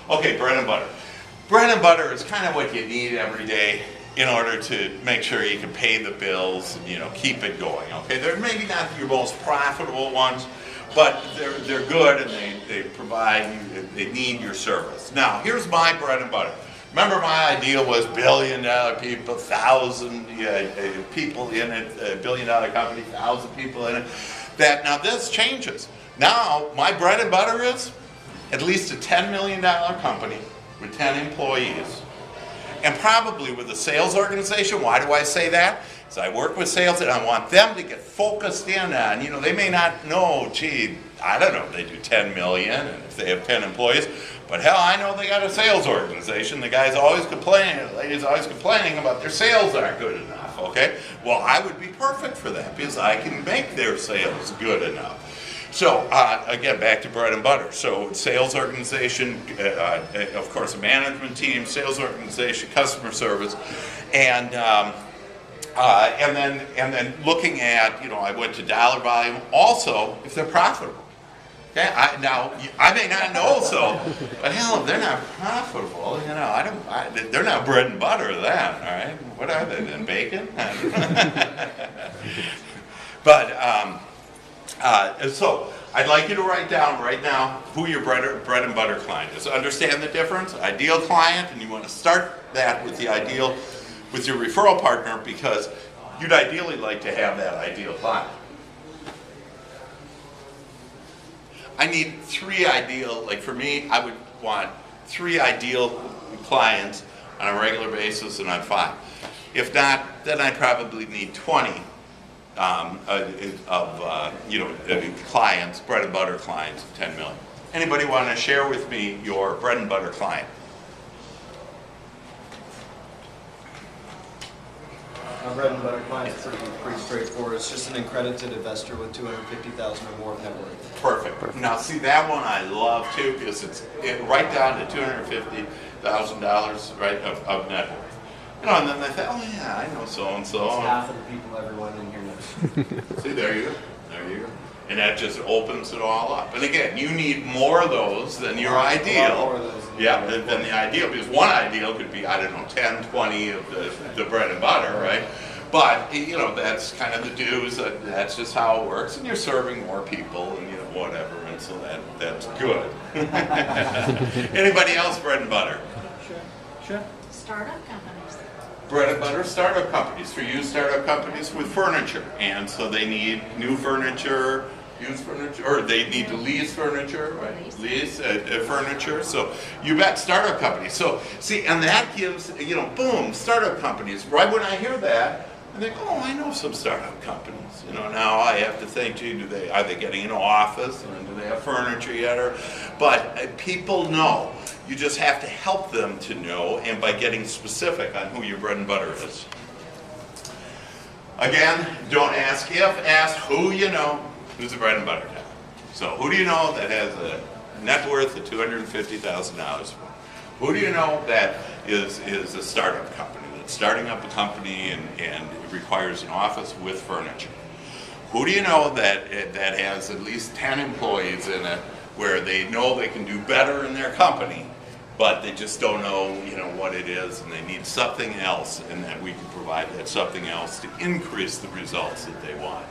Okay, bread and butter. Bread and butter is kind of what you need every day in order to make sure you can pay the bills and, keep it going. Okay, they're maybe not your most profitable ones, but they're good and they provide you, they need your service. Now, here's my bread and butter. Remember, my ideal was billion-dollar people, 1,000 people in it, a billion-dollar company, 1,000 people in it. Now this changes. Now my bread and butter is at least a $10 million company with 10 employees. And probably with a sales organization. Why do I say that? Because I work with sales and I want them to get focused in on, they may not know, gee, I don't know if they do 10 million and if they have 10 employees, but hell, I know they got a sales organization. The guy's always complaining, the lady's always complaining about their sales aren't good enough, okay? Well, I would be perfect for that because I can make their sales good enough. So, again, back to bread and butter. So, sales organization, of course, a management team, sales organization, customer service, and then looking at, I went to dollar volume. Also, if they're profitable. Okay, now I may not know so, but hell, if they're not profitable, they're not bread and butter then. All right, what are they then? Bacon? But. So I'd like you to write down right now who your bread and butter client is. Understand the difference? Ideal client, and you want to start that with with your referral partner because you'd ideally like to have that ideal client. I need 3 ideal, like for me, I would want 3 ideal clients on a regular basis and on 5. If not, then I probably need 20. Clients, bread and butter clients, 10 million. Anybody want to share with me your bread and butter client? Our bread and butter client is pretty straightforward. It's just an accredited investor with $250,000 or more of net worth. Perfect. Now, see, that one I love too because it's right down to $250,000 right of net worth. And then they say, oh yeah, I know so-and-so. It's half of the people everyone in here knows. See, there you go. And that just opens it all up. And again, you need more of those than your ideal. A lot more of those than the ideal. Because one ideal could be, 10, 20 of the bread and butter, right? But, that's kind of the dues. That's just how it works. And you're serving more people and, whatever. And so that's good. Anybody else bread and butter? Sure. Startup companies. Bread and butter startup companies. For you, startup companies with furniture. And so they need new furniture, used furniture, or they need to lease furniture, right? Lease furniture. So you bet, startup companies. So see, and that gives, boom, startup companies. Right when I hear that, I think, oh, I know some startup companies. Now I have to think, gee, are they getting an office? And do they have furniture yet? But people know. You just have to help them to know, and by getting specific on who your bread and butter is. Again, don't ask if, ask who you know who's the bread and butter guy. So who do you know that has a net worth of $250,000? Who do you know that is a startup company, that's starting up a company and it requires an office with furniture? Who do you know that has at least 10 employees in it where they know they can do better in their company, but they just don't know, what it is, and they need something else, and that we can provide that something else to increase the results that they want.